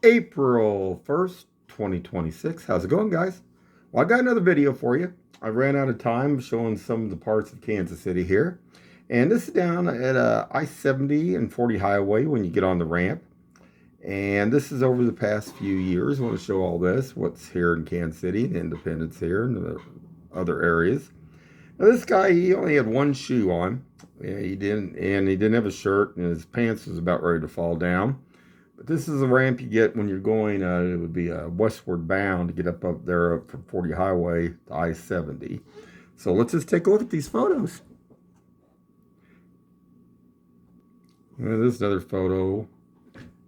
April 1st, 2026. How's it going, guys? Well, I got another video for you. I ran out of time showing some of the parts of Kansas City here. And this is down at I-70 and 40 highway when you get on the ramp. And this is over the past few years. I want to show all this, what's here in Kansas City, the Independence here, and the other areas. Now, this guy, he only had one shoe on. Yeah, he didn't have a shirt, and his pants was about ready to fall down. But this is a ramp you get when you're going, it would be westward bound to get up there up from 40 highway to I-70. So let's just take a look at these photos. This is another photo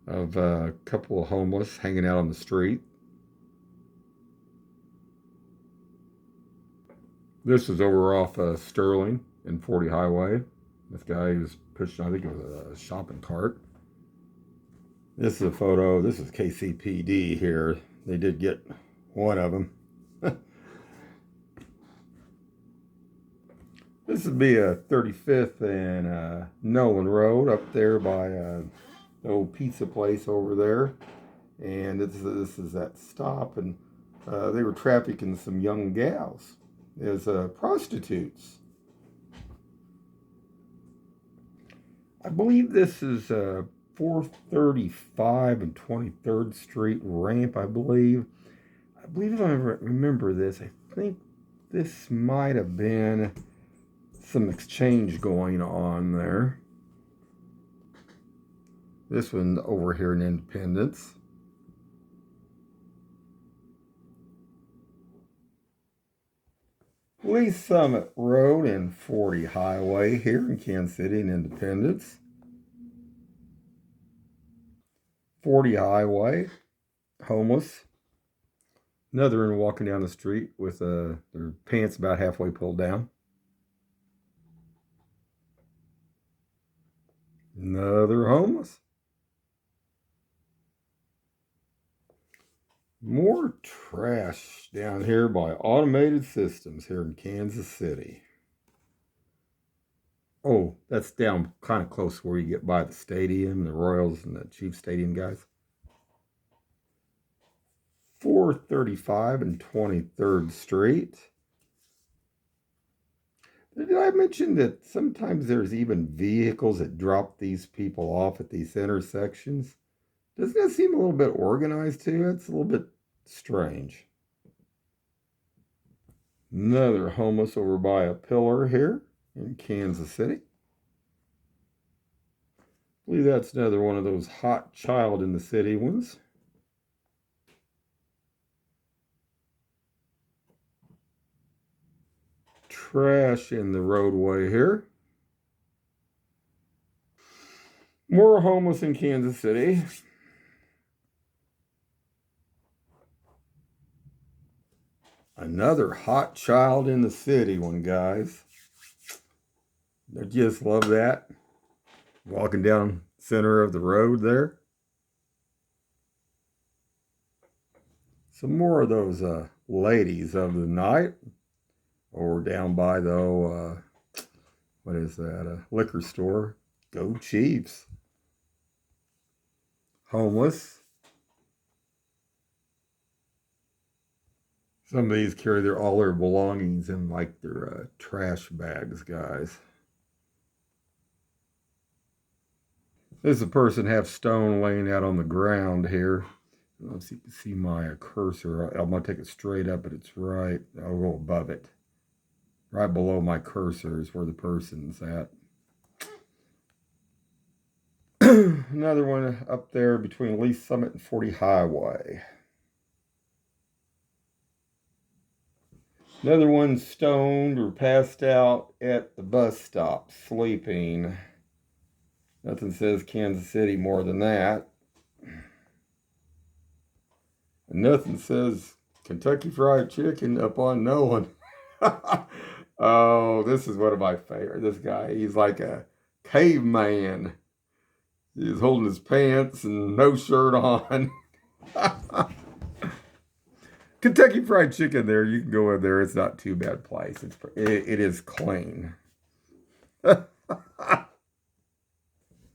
of a couple of homeless hanging out on the street. This is over off Sterling and 40 highway. This guy is pushing, I think it was a shopping cart. This is a photo. This is KCPD here. They did get one of them. This would be a 35th and Nolan Road up there by the old pizza place over there. And this is that stop. And they were trafficking some young gals as prostitutes. I believe this is 435 and 23rd Street ramp, I believe. If I remember this, I think this might have been some exchange going on there. This one over here in Independence. Lee Summit Road and 40 Highway here in Kansas City and Independence. 40 Highway, homeless. Another one walking down the street with their pants about halfway pulled down. Another homeless. More trash down here by Automated Systems here in Kansas City. Oh, that's down kind of close where you get by the stadium, the Royals and the Chiefs Stadium guys. 435 and 23rd Street. Did I mention that sometimes there's even vehicles that drop these people off at these intersections? Doesn't that seem a little bit organized to you? It's a little bit strange. Another homeless over by a pillar here in Kansas City. I believe that's another one of those hot child in the city ones. Trash in the roadway here. More homeless in Kansas City. Another hot child in the city one, guys. I just love that. Walking down center of the road there. Some more of those ladies of the night. Or down by the, what is that, a liquor store. Go Chiefs. Homeless. Some of these carry all their belongings in like their trash bags, guys. There's a person half stone laying out on the ground here. Let's see if you can see my cursor. I'm going to take it straight up, but it's right. I'll go above it. Right below my cursor is where the person's at. Another one up there between Lee Summit and 40 Highway. Another one stoned or passed out at the bus stop, sleeping. Nothing says Kansas City more than that. And nothing says Kentucky Fried Chicken up on Nolan. Oh, this is one of my favorites. This guy, he's like a caveman. He's holding his pants and no shirt on. Kentucky Fried Chicken there. You can go in there. It's not too bad place. It is clean.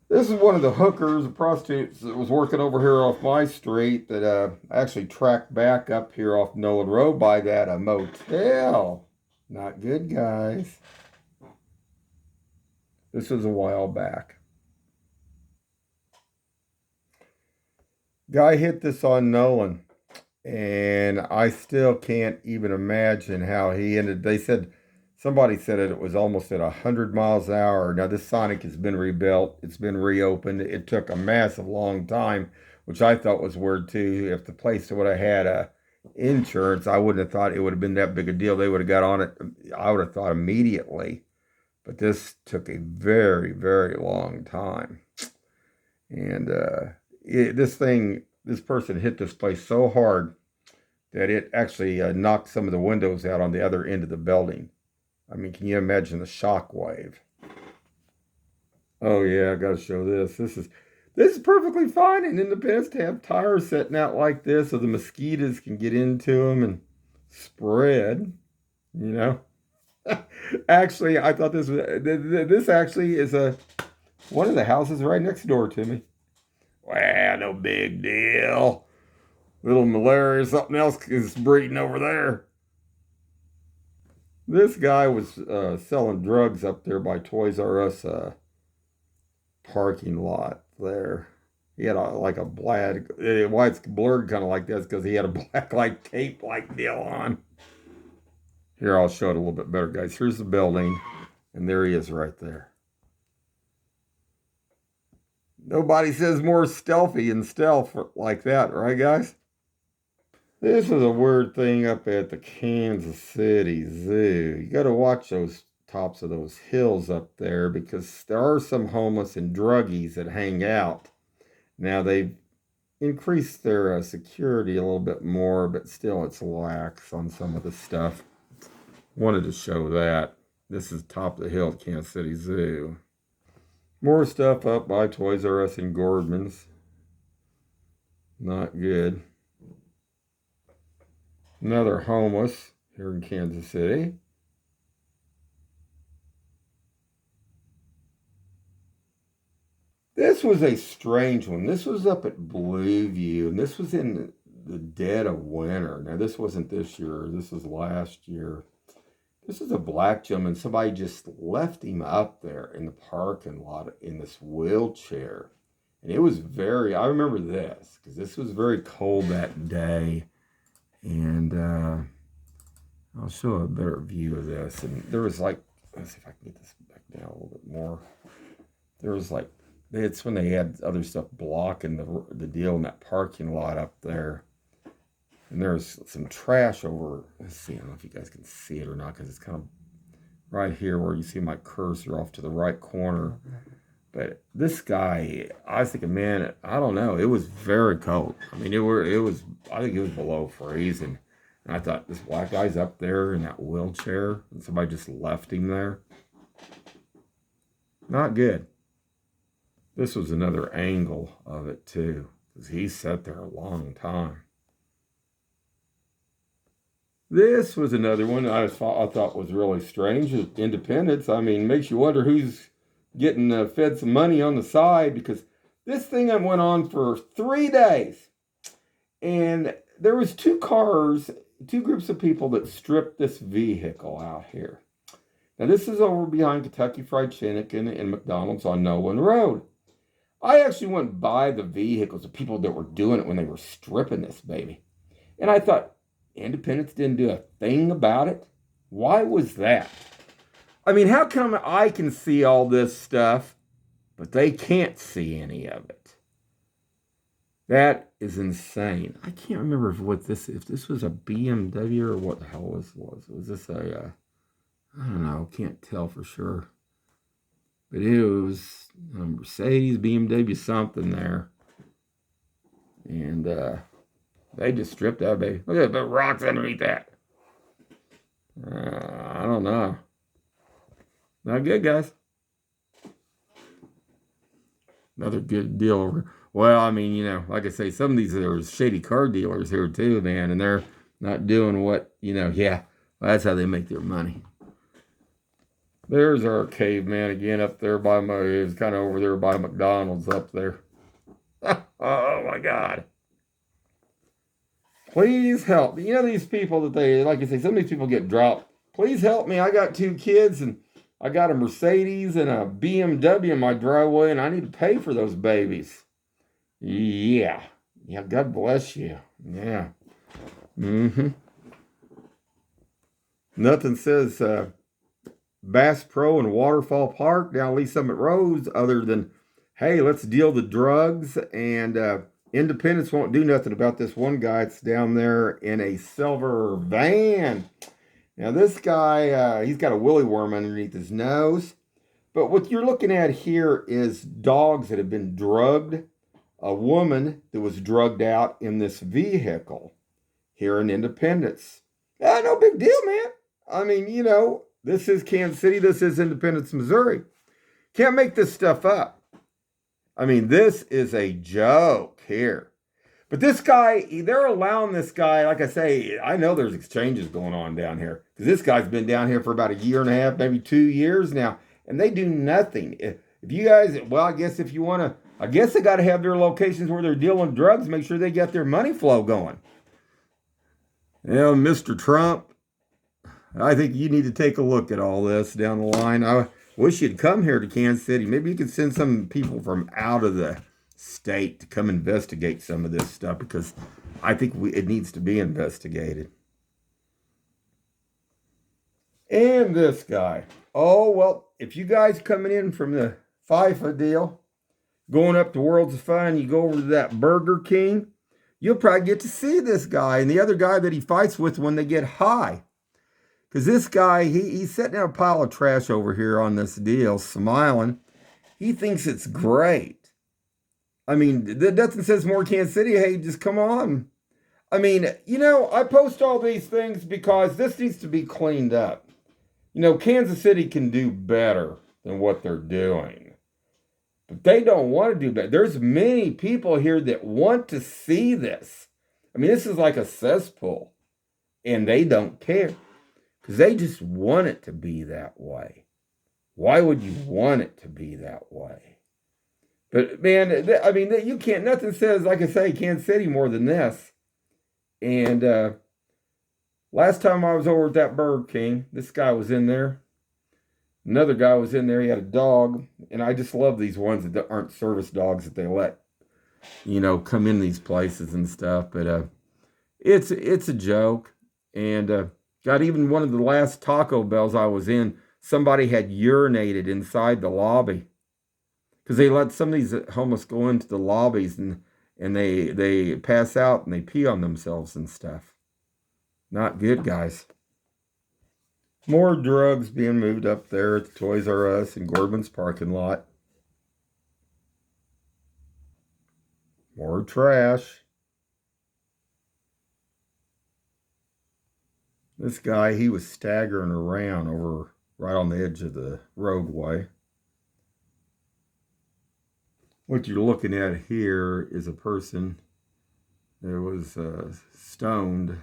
This is one of the hookers, the prostitutes that was working over here off my street that actually tracked back up here off Nolan Road by that motel. Not good, guys. This was a while back. Guy hit this on Nolan, and I still can't even imagine how he ended. They said, somebody said it was almost at 100 miles an hour. Now, this Sonic has been rebuilt. It's been reopened. It took a massive long time, which I thought was weird too. If the place would have had insurance, I wouldn't have thought it would have been that big a deal. They would have got on it, I would have thought immediately. But this took a very, very long time. And this person hit this place so hard that it actually knocked some of the windows out on the other end of the building. I mean, can you imagine the shock wave? Oh yeah, I got to show this. This is perfectly fine in Independence to have tires setting out like this so the mosquitoes can get into them and spread, you know. Actually, I thought this actually is one of the houses right next door to me. Well, no big deal. Little malaria or something else is breeding over there. This guy was selling drugs up there by Toys R Us parking lot there. He had like a black, why it's blurred kind of like this, because he had a black like tape like deal on. Here, I'll show it a little bit better, guys. Here's the building, and there he is right there. Nobody says more stealthy and stealth like that, right, guys? This is a weird thing up at the Kansas City Zoo. You got to watch those tops of those hills up there because there are some homeless and druggies that hang out. Now, they've increased their security a little bit more, but still it's lax on some of the stuff. Wanted to show that. This is top of the hill at Kansas City Zoo. More stuff up by Toys R Us and Gordman's. Not good. Another homeless here in Kansas City. This was a strange one. This was up at Blueview, and this was in the dead of winter. Now, this wasn't this year. This was last year. This is a black gentleman. Somebody just left him up there in the parking lot in this wheelchair. And it was I remember this, because this was very cold that day. And I'll show a better view of this. And there was like, let's see if I can get this back down a little bit more. There was like, it's when they had other stuff blocking the deal in that parking lot up there. And there's some trash over, let's see, I don't know if you guys can see it or not, because it's kind of right here where you see my cursor off to the right corner. But this guy, I was thinking, man, I don't know, it was very cold. I mean, I think it was below freezing. And I thought, this black guy's up there in that wheelchair, and somebody just left him there. Not good. This was another angle of it, too, because he sat there a long time. This was another one I thought was really strange. Independence. I mean, makes you wonder who's getting fed some money on the side, because this thing went on for 3 days. And there was two groups of people that stripped this vehicle out here. Now, this is over behind Kentucky Fried Chicken and McDonald's on Nolan Road. I actually went by the vehicles of people that were doing it when they were stripping this baby. And I thought, Independence didn't do a thing about it? Why was that? I mean, how come I can see all this stuff, but they can't see any of it? That is insane. I can't remember if this was a BMW or what the hell this was. Was this I don't know, can't tell for sure. But it was a Mercedes, BMW, something there. And they just stripped that baby. Look at the rocks underneath that. I don't know. Not good, guys. Another good deal over. Well, I mean, like I say, some of these are shady car dealers here too, man, and they're not doing what, yeah, well, that's how they make their money. There's our caveman again up there by my, he was kind of over there by McDonald's up there. Oh my God. Please help. You know these people that they, like I say, some of these people get dropped. Please help me. I got 2 kids and I got a Mercedes and a BMW in my driveway and I need to pay for those babies. Yeah. Yeah, God bless you. Yeah. Mm-hmm. Nothing says Bass Pro and Waterfall Park down Lee Summit Roads other than, hey, let's deal the drugs. And Independence won't do nothing about this one guy that's down there in a silver van. Now this guy, he's got a willy worm underneath his nose. But what you're looking at here is dogs that have been drugged. A woman that was drugged out in this vehicle here in Independence. No big deal, man. I mean, you know, this is Kansas City. This is Independence, Missouri. Can't make this stuff up. I mean, this is a joke here. But this guy, they're allowing this guy, like I say, I know there's exchanges going on down here. Because this guy's been down here for about 1.5 years, maybe 2 years now. And they do nothing. If you guys, well, I guess if you want to, I guess they got to have their locations where they're dealing drugs, make sure they got their money flow going. You know, Mr. Trump, I think you need to take a look at all this down the line. I wish you'd come here to Kansas City. Maybe you could send some people from out of the state to come investigate some of this stuff because I think it needs to be investigated. And this guy. Oh, well, if you guys coming in from the FIFA deal, going up to Worlds of Fun, you go over to that Burger King, you'll probably get to see this guy and the other guy that he fights with when they get high. Because this guy, he's setting out a pile of trash over here on this deal, smiling. He thinks it's great. I mean, that doesn't says more Kansas City. Hey, just come on. I mean, you know, I post all these things because this needs to be cleaned up. You know, Kansas City can do better than what they're doing. But they don't want to do that. There's many people here that want to see this. I mean, this is like a cesspool. And they don't care. Because they just want it to be that way. Why would you want it to be that way? But, man, I mean, you can't, nothing says, like I say, Kansas City more than this. And last time I was over at that Burger King, this guy was in there. Another guy was in there. He had a dog. And I just love these ones that aren't service dogs that they let, you know, come in these places and stuff. But it's a joke. And got even one of the last Taco Bells I was in, somebody had urinated inside the lobby. Because they let some of these homeless go into the lobbies and they pass out and they pee on themselves and stuff. Not good, guys. More drugs being moved up there at the Toys R Us in Gordman's parking lot. More trash. This guy, he was staggering around over right on the edge of the roadway. What you're looking at here is a person that was stoned,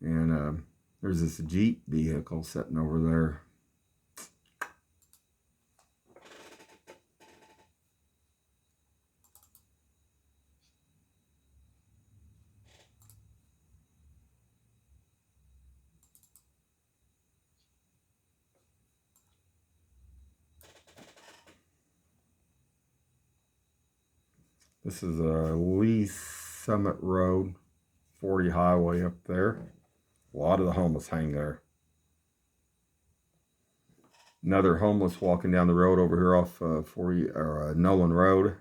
and there's this Jeep vehicle sitting over there. This is a Lee Summit Road, 40 highway up there. A lot of the homeless hang there. Another homeless walking down the road over here off Nolan Road.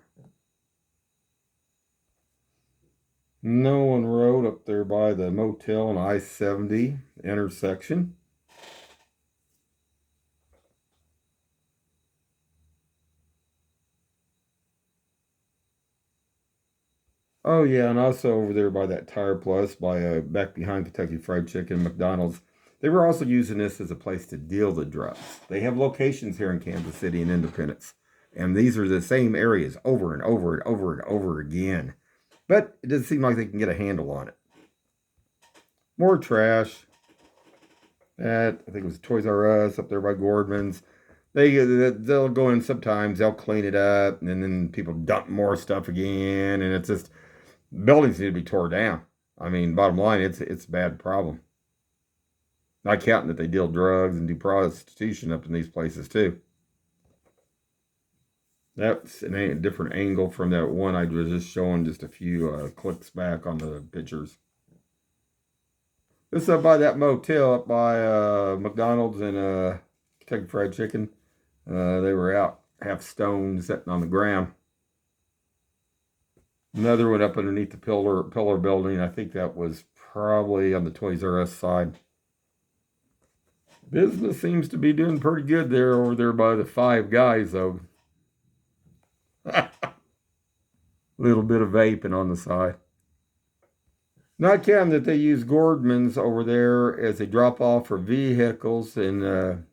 Nolan Road up there by the motel and I-70 intersection. Oh yeah, and also over there by that Tire Plus, by back behind Kentucky Fried Chicken, McDonald's. They were also using this as a place to deal the drugs. They have locations here in Kansas City and Independence. And these are the same areas over and over and over and over again. But it doesn't seem like they can get a handle on it. More trash. That, I think it was Toys R Us up there by Gordman's. They'll go in sometimes, they'll clean it up, and then people dump more stuff again, and it's just buildings need to be tore down. I mean, bottom line, it's a bad problem. Not counting that they deal drugs and do prostitution up in these places too. That's a different angle from that one I was just showing just a few clicks back on the pictures. This is up by that motel up by McDonald's and Kentucky Fried Chicken. They were out half stoned sitting on the ground. Another one up underneath the pillar building. I think that was probably on the Toys R Us side. Business seems to be doing pretty good there over there by the Five Guys though. Little bit of vaping on the side. Not counting that they use Gordman's over there as a drop-off for vehicles and,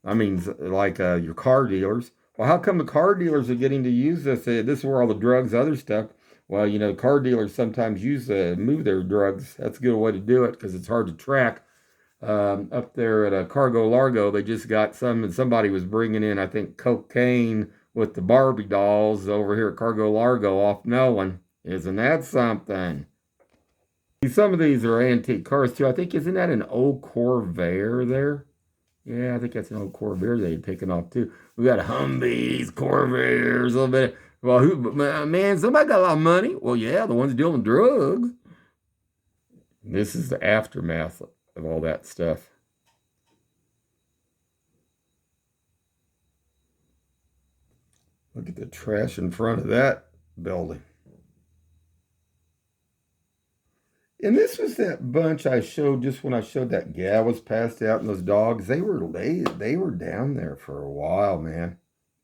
like your car dealers. Well, how come the car dealers are getting to use this? This is where all the drugs, other stuff. Well, you know, car dealers sometimes move their drugs. That's a good way to do it because it's hard to track. Up there at Cargo Largo, they just got somebody was bringing in, I think, cocaine with the Barbie dolls over here at Cargo Largo off Nolan. Isn't that something? Some of these are antique cars too. I think, isn't that an old Corvair there? Yeah, I think that's an old Corvair they had taken off too. We got Humvees, Corvairs, a little bit. Well, man, somebody got a lot of money. Well, yeah, the ones dealing drugs. This is the aftermath of all that stuff. Look at the trash in front of that building. And this was that bunch I showed just when I showed that gal was passed out and those dogs. They were down there for a while, man.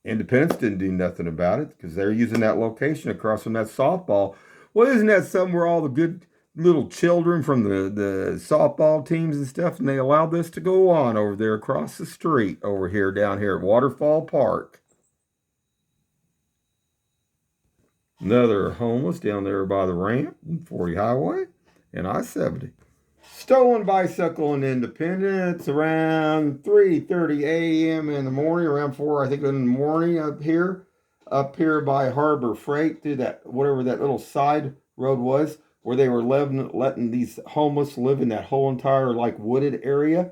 Independence didn't do nothing about it because they're using that location across from that softball. Well, isn't that somewhere all the good little children from the softball teams and stuff, and they allowed this to go on over there across the street over here, down here at Waterfall Park. Another homeless down there by the ramp in 40 Highway and I-70. Stolen bicycle in Independence around 3:30 a.m. in the morning, around 4, I think, in the morning up here by Harbor Freight through that, whatever that little side road was, where they were letting these homeless live in that whole entire like wooded area.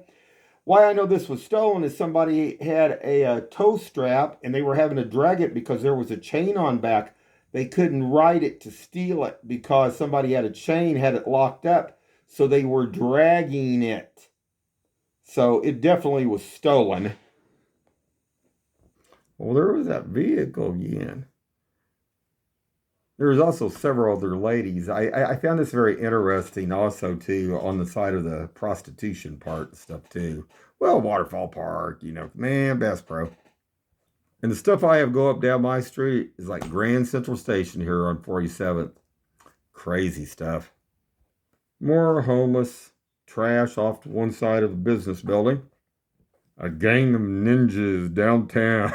Why I know this was stolen is somebody had a tow strap and they were having to drag it because there was a chain on back. They couldn't ride it to steal it because somebody had a chain, had it locked up. So they were dragging it. So it definitely was stolen. Well, there was that vehicle again. There was also several other ladies. I found this very interesting also, too, on the side of the prostitution part and stuff, too. Well, Waterfall Park, you know, man, Bass Pro. And the stuff I have go up down my street is like Grand Central Station here on 47th. Crazy stuff. More homeless trash off to one side of the business building. A gang of ninjas downtown.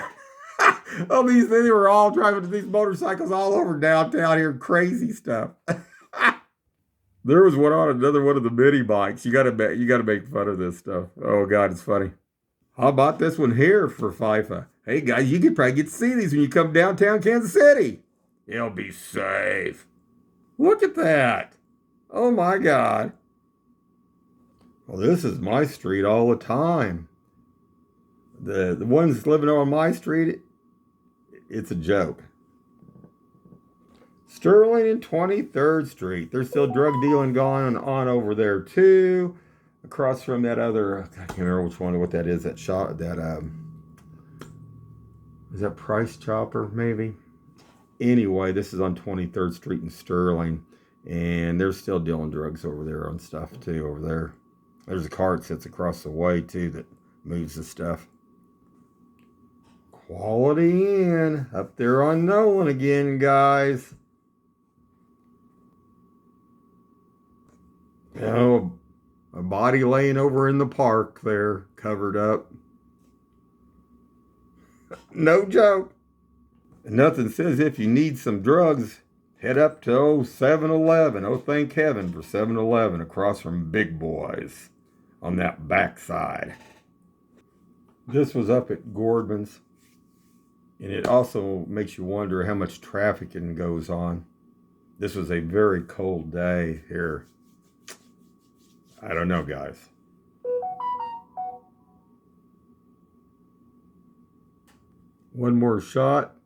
Oh, they were all driving these motorcycles all over downtown here. Crazy stuff. There was one on another one of the mini bikes. You gotta make fun of this stuff. Oh God, it's funny. How about this one here for FIFA? Hey guys, you could probably get to see these when you come downtown Kansas City. It'll be safe. Look at that. Oh my God. Well, this is my street all the time. The ones living on my street, it's a joke. Sterling and 23rd Street. There's still drug dealing going on over there too. Across from that other, I can't remember which one, what that is, that shop, is that Price Chopper, maybe? Anyway, this is on 23rd Street in Sterling, and they're still dealing drugs over there on stuff, too, over there. There's a car that sits across the way, too, that moves the stuff. Quality Inn, up there on Nolan again, guys. Oh, a body laying over in the park there, covered up. No joke. Nothing says if you need some drugs, head up to 7-Eleven. Oh, thank heaven for 7-Eleven across from Big Boys on that backside. This was up at Gordman's, and it also makes you wonder how much trafficking goes on. This was a very cold day here. I don't know, guys. One more shot.